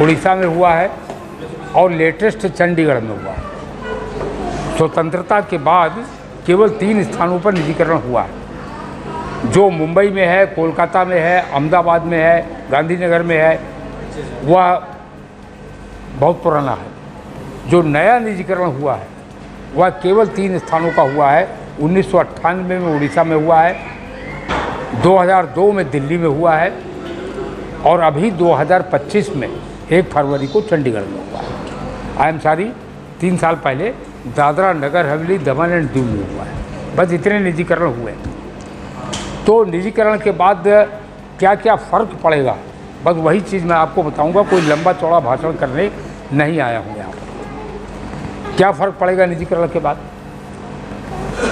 उड़ीसा में हुआ है और लेटेस्ट चंडीगढ़ में हुआ है। स्वतंत्रता के बाद केवल 3 स्थानों पर निजीकरण हुआ है, जो मुंबई में है, कोलकाता में है, अहमदाबाद में है, गांधीनगर में है, वह बहुत पुराना है। जो नया निजीकरण हुआ है वह केवल 3 स्थानों का हुआ है। 1998 में उड़ीसा में हुआ है, 2002 में दिल्ली में हुआ है और अभी 2025 में 1 फरवरी को चंडीगढ़ में हुआ है। आई एम सॉरी, 3 साल पहले दादरा नगर हवेली दमन एंड दीव में हुआ है। बस इतने निजीकरण हुए। तो निजीकरण के बाद क्या क्या फ़र्क पड़ेगा, बस वही चीज़ मैं आपको बताऊंगा। कोई लंबा चौड़ा भाषण करने नहीं आया हूँ यहाँ पर। क्या फ़र्क पड़ेगा निजीकरण के बाद?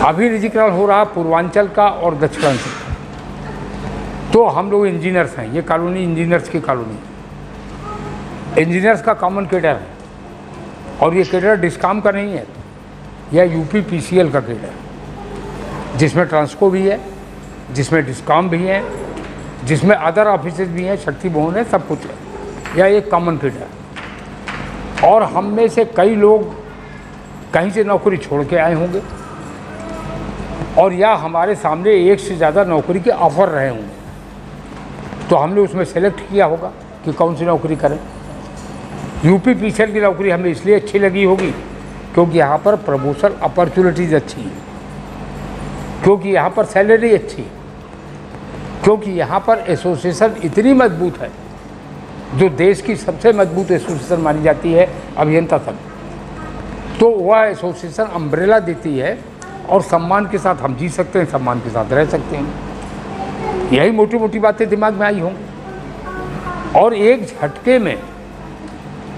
अभी निजीकरण हो रहा पूर्वांचल का और दक्षिणांचल का। तो हम लोग इंजीनियर्स हैं, ये कॉलोनी इंजीनियर्स की कॉलोनी, इंजीनियर्स का कॉमन कैडर है और ये कैडर डिस्कॉम का नहीं है, यह यूपीपीसीएल का कैडर है, जिसमें ट्रांसको भी है, जिसमें डिस्कॉम भी है, जिसमें अदर ऑफिसेज भी हैं, शक्ति भवन है, सब कुछ है। यह एक कॉमन कैडर है और हम में से कई लोग कहीं से नौकरी छोड़ के आए होंगे और या हमारे सामने एक से ज़्यादा नौकरी के ऑफ़र रहे होंगे, तो हमने उसमें सेलेक्ट किया होगा कि कौन सी नौकरी करें। यूपीपीसीएल की नौकरी हमें इसलिए अच्छी लगी होगी क्योंकि यहाँ पर प्रमोशन अपॉर्चुनिटीज़ अच्छी है, क्योंकि यहाँ पर सैलरी अच्छी है, क्योंकि यहाँ पर एसोसिएशन इतनी मजबूत है, जो देश की सबसे मजबूत एसोसिएशन मानी जाती है अभियंता संघ। तो वह एसोसिएशन अम्ब्रेला देती है और सम्मान के साथ हम जी सकते हैं, सम्मान के साथ रह सकते हैं। यही मोटी मोटी बातें दिमाग में आई होंगी। और एक झटके में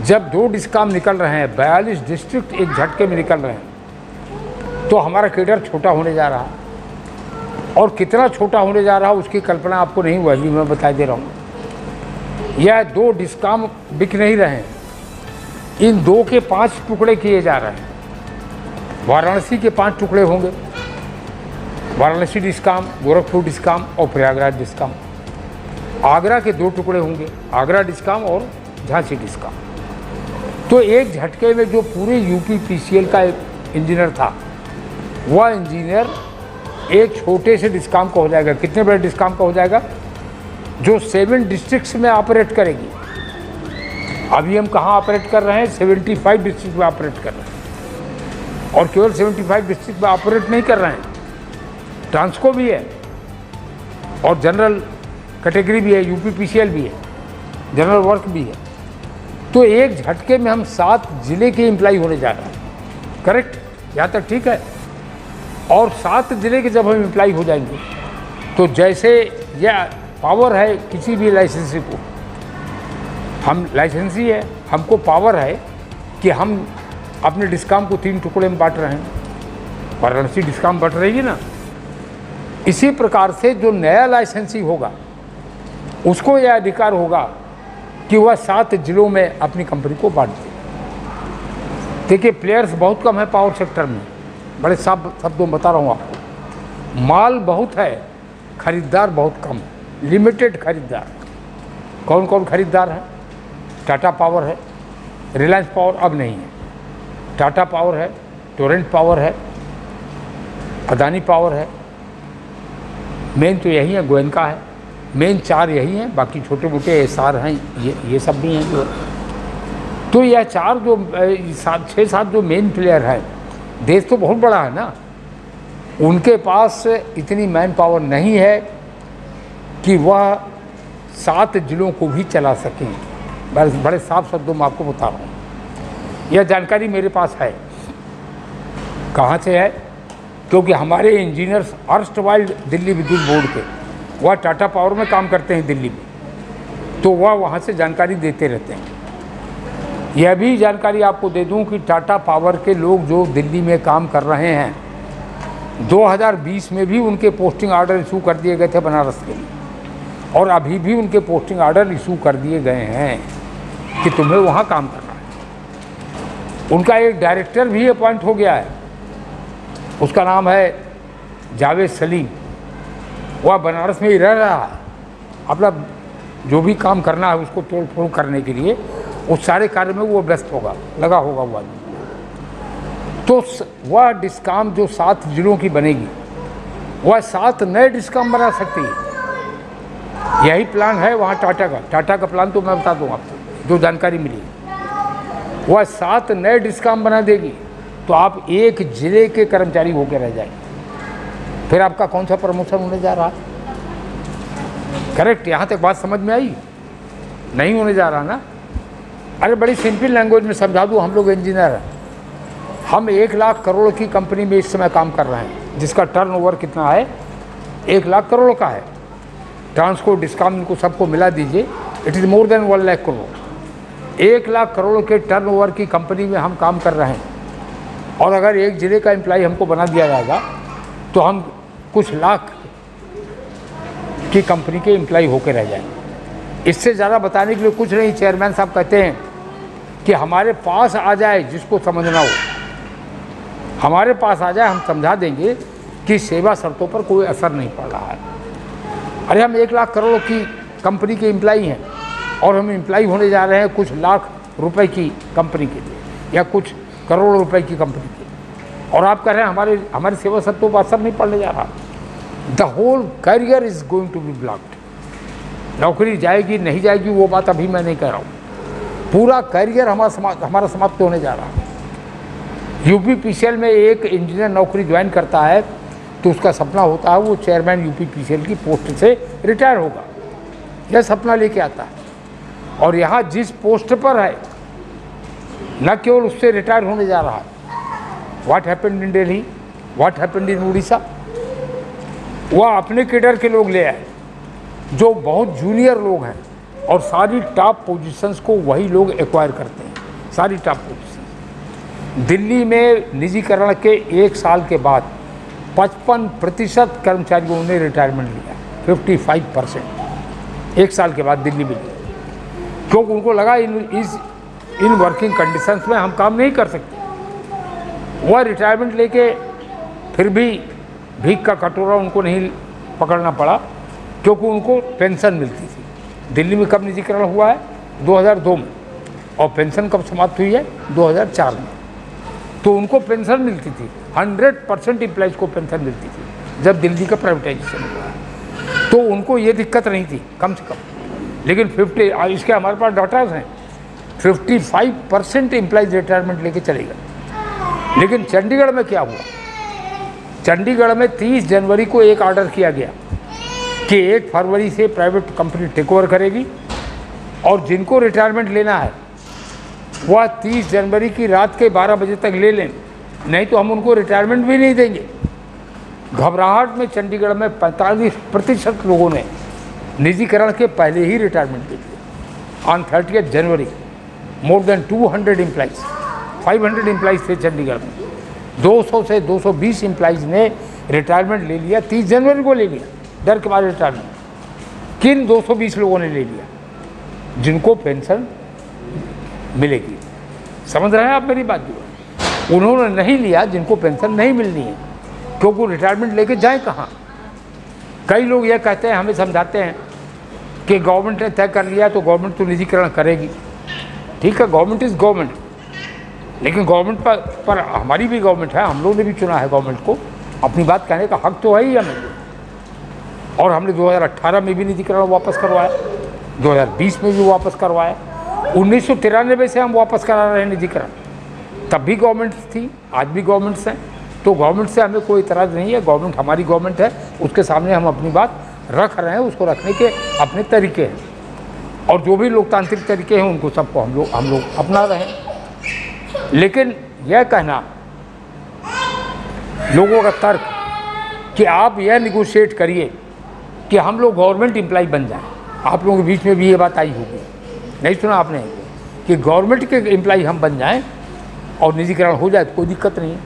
जब 2 डिस्कॉम निकल रहे हैं, 42 डिस्ट्रिक्ट एक झटके में निकल रहे हैं, तो हमारा कैडर छोटा होने जा रहा है। और कितना छोटा होने जा रहा है उसकी कल्पना आपको नहीं हुआ, भी मैं बता दे रहा हूँ। यह 2 डिस्कॉम बिक नहीं रहे हैं, इन 2 के 5 टुकड़े किए जा रहे हैं। वाराणसी के 5 टुकड़े होंगे, वाराणसी डिस्कॉम, गोरखपुर डिस्कॉम और प्रयागराज डिस्कॉम। आगरा के 2 टुकड़े होंगे, आगरा डिस्कॉम और झांसी डिस्कॉम। तो एक झटके में जो पूरे यूपीपीसीएल का एक इंजीनियर था, वह इंजीनियर एक छोटे से डिस्कॉम का हो जाएगा। कितने बड़े डिस्कॉम का हो जाएगा? जो 7 डिस्ट्रिक्ट्स में ऑपरेट करेगी। अभी हम कहाँ ऑपरेट कर रहे हैं? 75 डिस्ट्रिक्ट में ऑपरेट कर रहे हैं। और केवल 75 डिस्ट्रिक्ट में ऑपरेट नहीं कर रहे हैं, ट्रांसको भी है और जनरल कैटेगरी भी है, यूपीपीसीएल भी है, जनरल वर्क भी है। तो एक झटके में हम 7 जिले के एम्प्लाई होने जा रहे हैं। करेक्ट? यहाँ तक ठीक है। और 7 जिले के जब हम एम्प्लाई हो जाएंगे, तो जैसे यह पावर है किसी भी लाइसेंसी को, हम लाइसेंसी है, हमको पावर है कि हम अपने डिस्कॉम को 3 टुकड़े में बांट रहे हैं। वाराणसी डिस्कॉम बांट रही है ना। इसी प्रकार से जो नया लाइसेंसी होगा उसको यह अधिकार होगा कि वह 7 जिलों में अपनी कंपनी को बांट दे। देखिए, प्लेयर्स बहुत कम है पावर सेक्टर में, बड़े साफ शब्दों में बता रहा हूँ आपको। माल बहुत है, खरीदार बहुत कम है, लिमिटेड खरीदार। कौन कौन खरीदार है? टाटा पावर है, रिलायंस पावर अब नहीं है, टाटा पावर है, टोरेंट पावर है, अदानी पावर है। मेन तो यही है, गोयनका है। मेन 4 यही हैं, बाकी छोटे मोटे एसआर हैं, ये सब भी हैं जो। तो यह 4 जो 6-7 जो मेन प्लेयर हैं, देश तो बहुत बड़ा है ना, उनके पास इतनी मैन पावर नहीं है कि वह 7 जिलों को भी चला सकें। बड़े साफ शब्दों में आपको बता रहा हूँ, यह जानकारी मेरे पास है। कहाँ से है? क्योंकि हमारे इंजीनियर्स अर्स्टवाइल दिल्ली विद्युत बोर्ड के, वह टाटा पावर में काम करते हैं दिल्ली में, तो वह वहाँ से जानकारी देते रहते हैं। यह भी जानकारी आपको दे दूं कि टाटा पावर के लोग जो दिल्ली में काम कर रहे हैं, 2020 में भी उनके पोस्टिंग आर्डर इशू कर दिए गए थे बनारस के लिए, और अभी भी उनके पोस्टिंग आर्डर इशू कर दिए गए हैं कि तुम्हें वहाँ काम करना है। उनका एक डायरेक्टर भी अपॉइंट हो गया है, उसका नाम है जावेद सलीम। वह बनारस में ही रह रहा है, अपना जो भी काम करना है उसको तोड़ फोड़ करने के लिए उस सारे कार्य में वो व्यस्त होगा, लगा होगा वो आदमी। तो वह डिस्काम जो 7 जिलों की बनेगी, वह 7 नए डिस्काम बना सकती है। यही प्लान है वहाँ टाटा का प्लान तो मैं बता दूँ आपको, जो जानकारी मिली। वह 7 नए डिस्काम बना देगी तो आप एक जिले के कर्मचारी होकर रह जाएंगे। फिर आपका कौन सा प्रमोशन होने जा रहा? करेक्ट, यहाँ तक बात समझ में आई? नहीं होने जा रहा ना। अरे बड़ी सिंपल लैंग्वेज में समझा दूँ, हम लोग इंजीनियर हैं, हम 1 लाख करोड़ की कंपनी में इस समय काम कर रहे हैं, जिसका टर्नओवर कितना है? 1 लाख करोड़ का है। ट्रांसको, डिस्काम, इनको सबको मिला दीजिए, it is more than 1 lakh crore. 1 lakh crore के टर्नओवर की कंपनी में हम काम कर रहे हैं, और अगर एक जिले का एम्प्लॉय हमको बना दिया जाएगा तो हम कुछ लाख की कंपनी के एम्प्लॉय होकर रह जाएंगे। इससे ज़्यादा बताने के लिए कुछ नहीं। चेयरमैन साहब कहते हैं कि हमारे पास आ जाए जिसको समझना हो, हमारे पास आ जाए, हम समझा देंगे कि सेवा शर्तों पर कोई असर नहीं पड़ रहा है। अरे हम 1 लाख करोड़ की कंपनी के एम्प्लॉई हैं, और हम एम्प्लॉई होने जा रहे हैं कुछ लाख रुपए की कंपनी के लिए, या कुछ करोड़ रुपए की कंपनी के, और आप कह रहे हैं हमारे सेवा शर्तों पर असर नहीं पड़ने जा रहा। The whole career is going to be blocked. नौकरी जाएगी नहीं जाएगी वो बात अभी मैं नहीं कह रहा हूँ, पूरा करियर हमारा समाप्त होने जा रहा है। यूपीपीसीएल में एक इंजीनियर नौकरी ज्वाइन करता है तो उसका सपना होता है वो चेयरमैन यूपीपीसीएल की पोस्ट से रिटायर होगा, यह सपना लेके आता है। और यहाँ जिस पोस्ट पर है, न केवल उससे रिटायर होने जा रहा है। What happened in Delhi, what happened in Orissa, वह अपने केडर के लोग ले आए जो बहुत जूनियर लोग हैं, और सारी टॉप पोजीशंस को वही लोग एक्वायर करते हैं, सारी टॉप पोजीशंस। दिल्ली में निजीकरण के 1 साल के बाद 55% कर्मचारियों ने रिटायरमेंट लिया, 55% 1 साल के बाद दिल्ली में लिया, क्योंकि उनको लगा इन वर्किंग कंडीशंस में हम काम नहीं कर सकते। वह रिटायरमेंट लेके फिर भी भीख का कटोरा उनको नहीं पकड़ना पड़ा, क्योंकि उनको पेंशन मिलती थी। दिल्ली में कब निजीकरण हुआ है? 2002 में, और पेंशन कब समाप्त हुई है? 2004 में। तो उनको पेंशन मिलती थी, 100% एम्प्लॉइज को पेंशन मिलती थी जब दिल्ली का प्राइवेटाइजेशन हुआ, तो उनको ये दिक्कत नहीं थी कम से कम। लेकिन 50, इसके हमारे पास डाटाज हैं, 55% एम्प्लॉइज रिटायरमेंट लेके चले गए। लेकिन चंडीगढ़ में क्या हुआ? चंडीगढ़ में 30 जनवरी को एक ऑर्डर किया गया कि 1 फरवरी से प्राइवेट कंपनी टेक ओवर करेगी, और जिनको रिटायरमेंट लेना है वह 30 जनवरी की रात के 12 बजे तक ले लें, नहीं तो हम उनको रिटायरमेंट भी नहीं देंगे। घबराहट में चंडीगढ़ में 45% लोगों ने निजीकरण के पहले ही रिटायरमेंट दे दिया। On 30 January more than 200 employees, 500 employees थे चंडीगढ़ में, 200 से 220 एम्प्लॉइज ने रिटायरमेंट ले लिया। 30 जनवरी को ले लिया, डर के मारे रिटायरमेंट। किन 220 लोगों ने ले लिया? जिनको पेंशन मिलेगी। समझ रहे हैं आप मेरी बात? जो उन्होंने नहीं लिया जिनको पेंशन नहीं मिलनी है, क्योंकि रिटायरमेंट लेके जाए कहाँ? कई लोग ये कहते हैं, हमें समझाते हैं कि गवर्नमेंट ने तय कर लिया तो गवर्नमेंट तो निजीकरण करेगी। ठीक है, गवर्नमेंट इज़ गवर्नमेंट, लेकिन गवर्नमेंट पर हमारी भी गवर्नमेंट है, हम लोग ने भी चुना है गवर्नमेंट को, अपनी बात कहने का हक तो है ही हमें। और हमने 2018 में भी निजीकरण वापस करवाया, 2020 में भी वापस करवाया, 1993 से हम वापस करा रहे हैं निजीकरण। तब भी गवर्नमेंट थी, आज भी गवर्नमेंट्स हैं, तो गवर्नमेंट से हमें कोई इतराज़ नहीं है। गवर्नमेंट हमारी गवर्नमेंट है, उसके सामने हम अपनी बात रख रहे हैं, उसको रखने के अपने तरीके हैं, और जो भी लोकतांत्रिक तरीके हैं उनको सबको हम लोग अपना रहे हैं। लेकिन यह कहना लोगों का तर्क कि आप यह निगोशिएट करिए कि हम लोग गवर्नमेंट एम्प्लॉय बन जाएं, आप लोगों के बीच में भी ये बात आई होगी, नहीं सुना आपने कि गवर्नमेंट के एम्प्लॉय हम बन जाएं और निजीकरण हो जाए तो कोई दिक्कत नहीं है।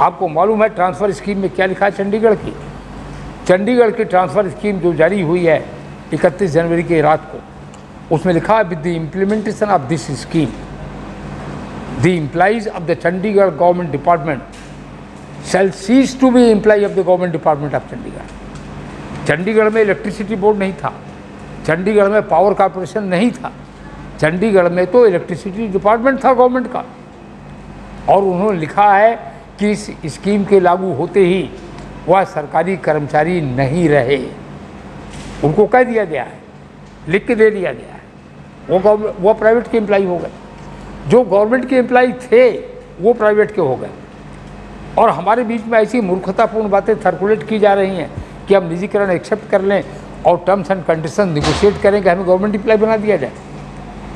आपको मालूम है ट्रांसफ़र स्कीम में क्या लिखा है? चंडीगढ़ की ट्रांसफ़र स्कीम जो जारी हुई है 31 जनवरी की रात को, उसमें लिखा है with the implementation of this scheme the employees of the Chandigarh government department shall cease to be employ of the government department of Chandigarh. Chandigarh में इलेक्ट्रिसिटी बोर्ड नहीं था, चंडीगढ़ में पावर कॉरपोरेशन नहीं था, चंडीगढ़ में तो इलेक्ट्रिसिटी डिपार्टमेंट था गवर्नमेंट का, और उन्होंने लिखा है कि इस स्कीम के लागू होते ही वह सरकारी कर्मचारी नहीं रहे। उनको कह दिया गया है, लिख के दे दिया गया है, वो प्राइवेट के एम्प्लॉई हो गए। जो गवर्नमेंट के एम्प्लॉई थे वो प्राइवेट के हो गए। और हमारे बीच में ऐसी मूर्खतापूर्ण बातें सर्कुलेट की जा रही हैं कि हम निजीकरण एक्सेप्ट कर लें और टर्म्स एंड कंडीशन निगोशिएट करें कि हमें गवर्नमेंट एम्प्लॉय बना दिया जाए।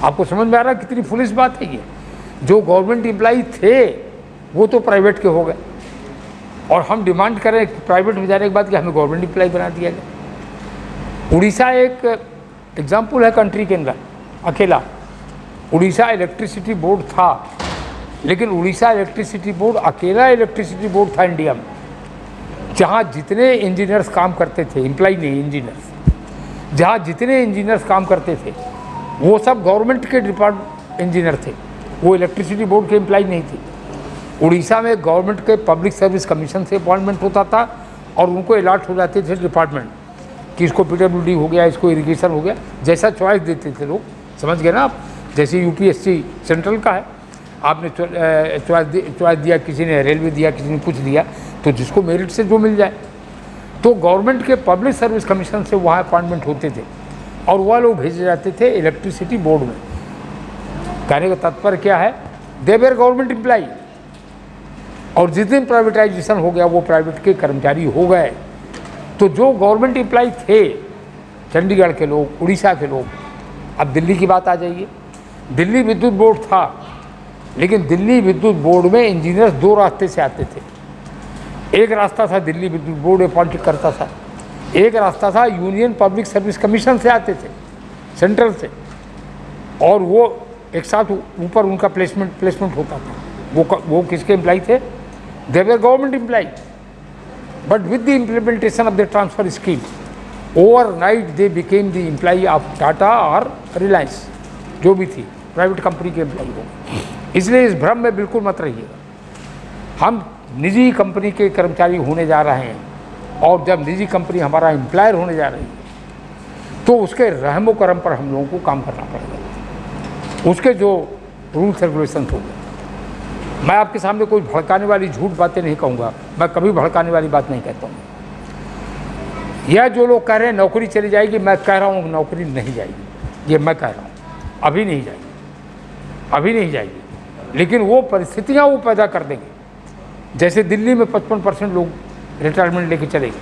आपको समझ में आ रहा है कितनी फुलिश बात है ये? जो गवर्नमेंट एम्प्लॉई थे वो तो प्राइवेट के हो गए, और हम डिमांड करें प्राइवेट में जाने के बाद कि हमें गवर्नमेंट एम्प्लॉय बना दिया जाए। उड़ीसा एक एग्जाम्पल है कंट्री के अंदर अकेला। उड़ीसा इलेक्ट्रिसिटी बोर्ड था, लेकिन उड़ीसा इलेक्ट्रिसिटी बोर्ड अकेला इलेक्ट्रिसिटी बोर्ड था इंडिया में जहाँ जितने इंजीनियर्स काम करते थे, एम्प्लॉय नहीं इंजीनियर्स, जहाँ जितने इंजीनियर्स काम करते थे वो सब गवर्नमेंट के डिपार्टमेंट इंजीनियर थे, वो इलेक्ट्रिसिटी बोर्ड के एम्प्लॉय नहीं थे। उड़ीसा में गवर्नमेंट के पब्लिक सर्विस कमीशन से अपॉइंटमेंट होता था और उनको अलॉट हो जाते थे डिपार्टमेंट कि इसको PWD हो गया, इसको इरिगेशन हो गया, जैसा चॉइस देते थे लोग। समझ गए ना आप? जैसे UPSC सेंट्रल का है, आपने चॉइस दिया, किसी ने रेलवे दिया, किसी ने कुछ दिया, तो जिसको मेरिट से जो मिल जाए। तो गवर्नमेंट के पब्लिक सर्विस कमीशन से वहाँ अपॉइंटमेंट होते थे और वह लोग भेजे जाते थे इलेक्ट्रिसिटी बोर्ड में। कहने का तात्पर्य क्या है? They were government employ. और जिस दिन प्राइवेटाइजेशन हो गया वो प्राइवेट के कर्मचारी हो गए। तो जो गवर्नमेंट एम्प्लॉय थे, चंडीगढ़ के लोग, उड़ीसा के लोग। अब दिल्ली की बात आ जाइए। दिल्ली विद्युत बोर्ड था, लेकिन दिल्ली विद्युत बोर्ड में इंजीनियर्स दो रास्ते से आते थे। एक रास्ता था दिल्ली विद्युत बोर्ड अपॉइंट करता था, एक रास्ता था यूनियन पब्लिक सर्विस कमीशन से आते थे, सेंट्रल से, और वो एक साथ ऊपर उनका प्लेसमेंट होता था। वो किसके एम्प्लॉय थे? They were government employ, but with the implementation of the transfer scheme overnight they became the employ of Tata और रिलायंस, जो भी थी प्राइवेट कंपनी के एम्प्लॉय हो। इसलिए इस भ्रम में बिल्कुल मत रहिएगा। हम निजी कंपनी के कर्मचारी होने जा रहे हैं, और जब निजी कंपनी हमारा एम्प्लॉयर होने जा रही है तो उसके रहमो करम पर हम लोगों को काम करना पड़ेगा। उसके जो रूल्स रेगुलेशन होंगे, मैं आपके सामने कोई भड़काने वाली झूठ बातें नहीं कहूँगा, मैं कभी भड़काने वाली बात नहीं कहता हूँ। यह जो लोग कह रहे हैं नौकरी चली जाएगी, मैं कह रहा हूँ नौकरी नहीं जाएगी, ये मैं कह रहा हूँ, अभी नहीं जाएगी, अभी नहीं जाएगी। लेकिन वो परिस्थितियाँ वो पैदा कर देंगे। जैसे दिल्ली में 55% लोग रिटायरमेंट लेके चले गए,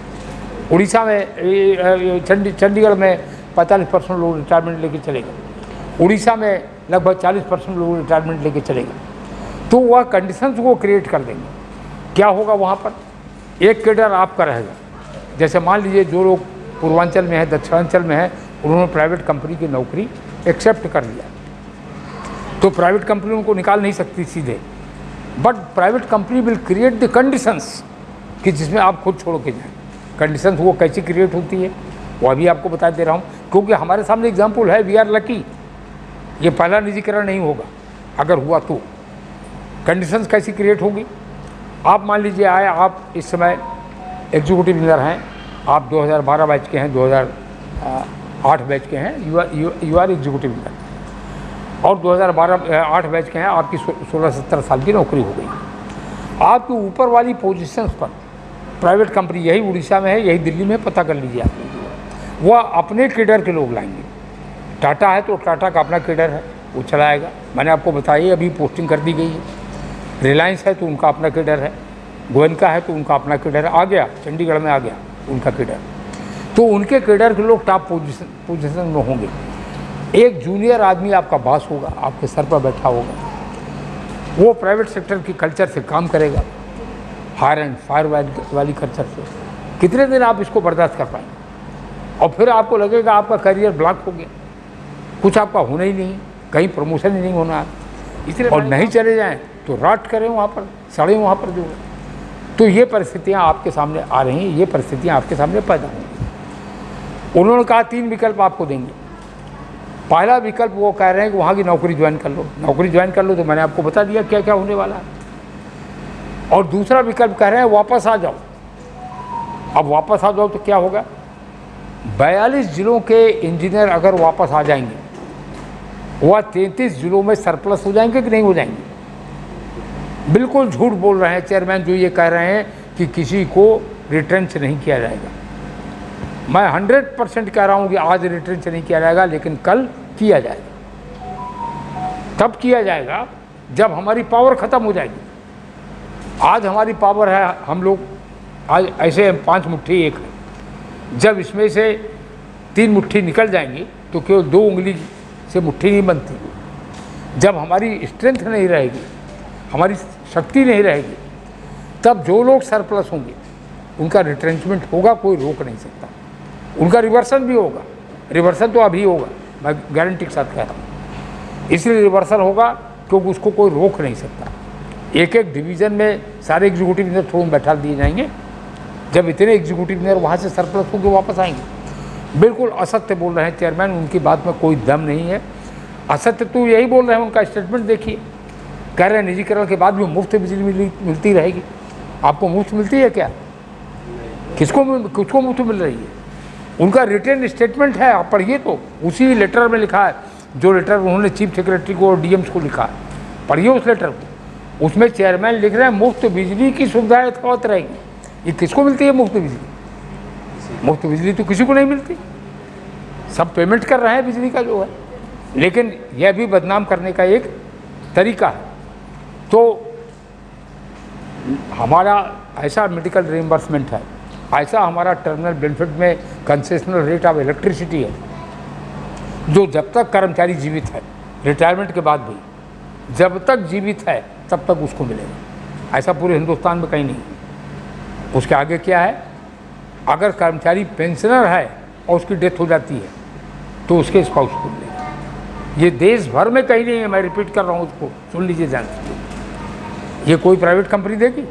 उड़ीसा में चंडीगढ़ में 45% लोग रिटायरमेंट लेके चले गए, उड़ीसा में लगभग 40% लोग रिटायरमेंट लेके चले गए। तो वह कंडीशंस को क्रिएट कर देंगे। क्या होगा वहाँ पर? एक कैडर आपका रहेगा। जैसे मान लीजिए जो लोग पूर्वांचल में है, दक्षिणांचल में है, उन्होंने प्राइवेट कंपनी की नौकरी एक्सेप्ट कर लिया, तो प्राइवेट कंपनी उनको निकाल नहीं सकती सीधे, but private company will create the conditions कि जिसमें आप खुद छोड़ के जाएँ। कंडीशंस वो कैसी क्रिएट होती है वो अभी आपको बता दे रहा हूँ, क्योंकि हमारे सामने एग्जाम्पल है। वी आर लकी, ये पहला निजीकरण नहीं होगा। अगर हुआ तो कंडीशंस कैसी क्रिएट होगी? आप मान लीजिए आए, आप इस समय एग्जीक्यूटिव इंजीनियर हैं, आप 2012 बैच के हैं, 2008 बैच के हैं, यू आर एग्जीक्यूटिव इंजीनियर, और 2008 बैच के हैं, आपकी 16-17 साल की नौकरी हो गई। आपके ऊपर वाली पोजीशंस पर प्राइवेट कंपनी, यही उड़ीसा में है, यही दिल्ली में, पता कर लीजिए आप, वह अपने कैडर के लोग लाएंगे। टाटा है तो टाटा का अपना कैडर है, वो चलाएगा। मैंने आपको बताया अभी पोस्टिंग कर दी गई है। रिलायंस है तो उनका अपना कैडर है, गोयनका है तो उनका अपना कैडर आ गया, चंडीगढ़ में आ गया उनका कैडर। तो उनके कैडर के लोग टॉप पोजीशन में होंगे। एक जूनियर आदमी आपका बॉस होगा, आपके सर पर बैठा होगा, वो प्राइवेट सेक्टर की कल्चर से काम करेगा, फायर एंड फायर वाली कल्चर से। कितने दिन आप इसको बर्दाश्त कर पाएंगे? और फिर आपको लगेगा आपका करियर ब्लॉक हो गया, कुछ आपका होना ही नहीं, कहीं प्रमोशन ही नहीं होना, इसलिए और नहीं चले जाएं तो राट करें वहाँ पर, सड़े वहाँ पर जो। तो ये परिस्थितियाँ आपके सामने आ रही हैं, ये परिस्थितियाँ आपके सामने पैदा होंगी। उन्होंने कहा 3 विकल्प आपको देंगे। पहला विकल्प वो कह रहे हैं कि वहाँ की नौकरी ज्वाइन कर लो, नौकरी ज्वाइन कर लो, तो मैंने आपको बता दिया क्या क्या होने वाला है। और दूसरा विकल्प कह रहे हैं वापस आ जाओ। अब वापस आ जाओ तो क्या होगा? 42 जिलों के इंजीनियर अगर वापस आ जाएंगे वह 33 जिलों में सरप्लस हो जाएंगे कि नहीं हो जाएंगे? बिल्कुल झूठ बोल रहे हैं चेयरमैन जो ये कह रहे हैं कि किसी को रिट्रेंच नहीं किया जाएगा। मैं 100% कह रहा हूँ कि आज रिट्रेंच नहीं किया जाएगा, लेकिन कल किया जाएगा। तब किया जाएगा जब हमारी पावर ख़त्म हो जाएगी। आज हमारी पावर है, हम लोग आज ऐसे 5 मुट्ठी एक है। जब इसमें से 3 मुट्ठी निकल जाएंगी तो केवल 2 उंगली से मुट्ठी नहीं बनती। जब हमारी स्ट्रेंथ नहीं रहेगी, हमारी शक्ति नहीं रहेगी, तब जो लोग सरप्लस होंगे उनका रिट्रेंचमेंट होगा, कोई रोक नहीं सकता। उनका रिवर्सल भी होगा, रिवर्सल तो अभी होगा, मैं गारंटी के साथ कह रहा हूँ। इसलिए रिवर्सल होगा क्योंकि उसको कोई रोक नहीं सकता। एक एक डिवीज़न में सारे एग्जीक्यूटिव इंजीनियर थ्रू में बैठा दिए जाएंगे। जब इतने एग्जीक्यूटिव इंजीनियर वहाँ से सरप्लस होकर वापस आएंगे। बिल्कुल असत्य बोल रहे हैं चेयरमैन, उनकी बात में कोई दम नहीं है। असत्य तो यही बोल रहे हैं, उनका स्टेटमेंट देखिए। कह रहे हैं निजीकरण के बाद भी मुफ्त बिजली मिलती रहेगी। आपको मुफ्त मिलती है क्या? किसको मुफ्त मिल रही है? उनका रिटर्न स्टेटमेंट है, आप पढ़िए तो उसी लेटर में लिखा है, जो लेटर उन्होंने चीफ सेक्रेटरी को और डीएम्स को लिखा है। पढ़िए उस लेटर को, उसमें चेयरमैन लिख रहे हैं मुफ्त बिजली की सुविधा यथावत रहेगी। ये किसको मिलती है मुफ्त बिजली? मुफ्त बिजली तो किसी को नहीं मिलती, सब पेमेंट कर रहे हैं बिजली का जो है। लेकिन यह भी बदनाम करने का एक तरीका है। तो हमारा ऐसा मेडिकल रिइंबर्समेंट है, ऐसा हमारा टर्मिनल बेनिफिट में कंसेशनल रेट ऑफ इलेक्ट्रिसिटी है, जो जब तक कर्मचारी जीवित है, रिटायरमेंट के बाद भी जब तक जीवित है तब तक उसको मिलेगा। ऐसा पूरे हिंदुस्तान में कहीं नहीं। उसके आगे क्या है? अगर कर्मचारी पेंशनर है और उसकी डेथ हो जाती है तो उसके स्पाउस को मिलेगा। ये देश भर में कहीं नहीं है, मैं रिपीट कर रहा हूँ, उसको सुन लीजिए ध्यान से। ये कोई प्राइवेट कंपनी देगी?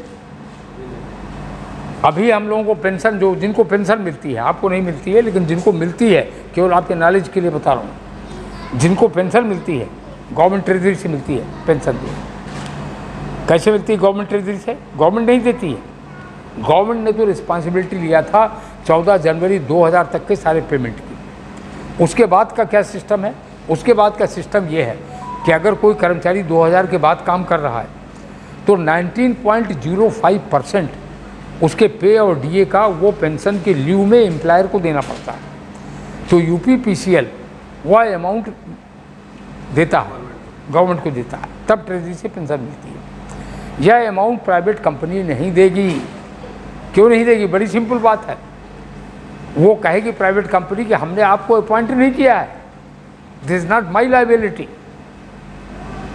अभी हम लोगों को पेंशन, जो जिनको पेंशन मिलती है, आपको नहीं मिलती है, लेकिन जिनको मिलती है, केवल आपके नॉलेज के लिए बता रहा हूँ, जिनको पेंशन मिलती है गवर्नमेंट ट्रेजरी से मिलती है पेंशन। कैसे मिलती है गवर्नमेंट ट्रेजरी से? गवर्नमेंट नहीं देती है। गवर्नमेंट ने तो रिस्पॉन्सिबिलिटी लिया था 14 जनवरी 2000 तक के सारे पेमेंट की। उसके बाद का क्या सिस्टम है? उसके बाद का सिस्टम ये है कि अगर कोई कर्मचारी 2000 के बाद काम कर रहा है तो 19.05% उसके पे और डीए का वो पेंशन के लीव में एम्प्लॉयर को देना पड़ता है। तो यूपीपीसीएल वह अमाउंट देता है, गवर्नमेंट को देता है, तब ट्रेजरी से पेंशन मिलती है। यह अमाउंट प्राइवेट कंपनी नहीं देगी। क्यों नहीं देगी? बड़ी सिंपल बात है। वो कहेगी प्राइवेट कंपनी कि हमने आपको अपॉइंट नहीं किया है, this is not my liability,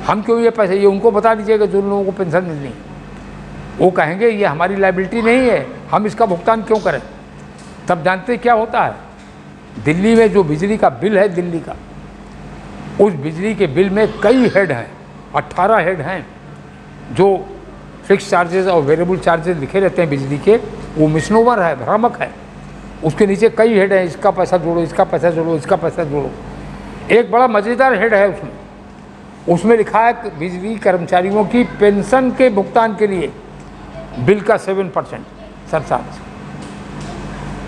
हम क्यों ये पैसे, ये उनको बता दीजिएगा जो लोगों को पेंशन मिलनी है। वो कहेंगे ये हमारी लाइबिलिटी नहीं है, हम इसका भुगतान क्यों करें। तब जानते क्या होता है? दिल्ली में जो बिजली का बिल है, दिल्ली का, उस बिजली के बिल में कई हेड हैं, 18 हेड हैं, जो फिक्स चार्जेस और वेरिएबल चार्जेस लिखे रहते हैं बिजली के। वो मिसनोवर है, भ्रामक है। उसके नीचे कई हेड हैं, इसका पैसा जोड़ो, इसका पैसा जोड़ो, इसका पैसा जोड़ो। एक बड़ा मज़ेदार हेड है उसमें लिखा है कि बिजली कर्मचारियों की पेंशन के भुगतान के लिए बिल का 7% सरचार्ज।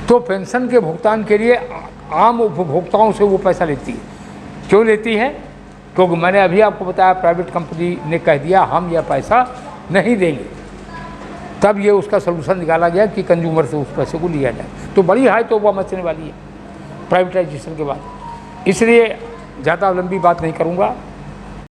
तो पेंशन के भुगतान के लिए आम उपभोक्ताओं से वो पैसा लेती है। क्यों लेती है? क्योंकि मैंने अभी आपको बताया प्राइवेट कंपनी ने कह दिया हम यह पैसा नहीं देंगे। तब ये उसका सलूशन निकाला गया कि कंज्यूमर से उस पैसे को लिया जाए। तो बड़ी हाई तो वह मचने वाली है प्राइवेटाइजेशन के बाद। इसलिए ज़्यादा लंबी बात नहीं करूँगा।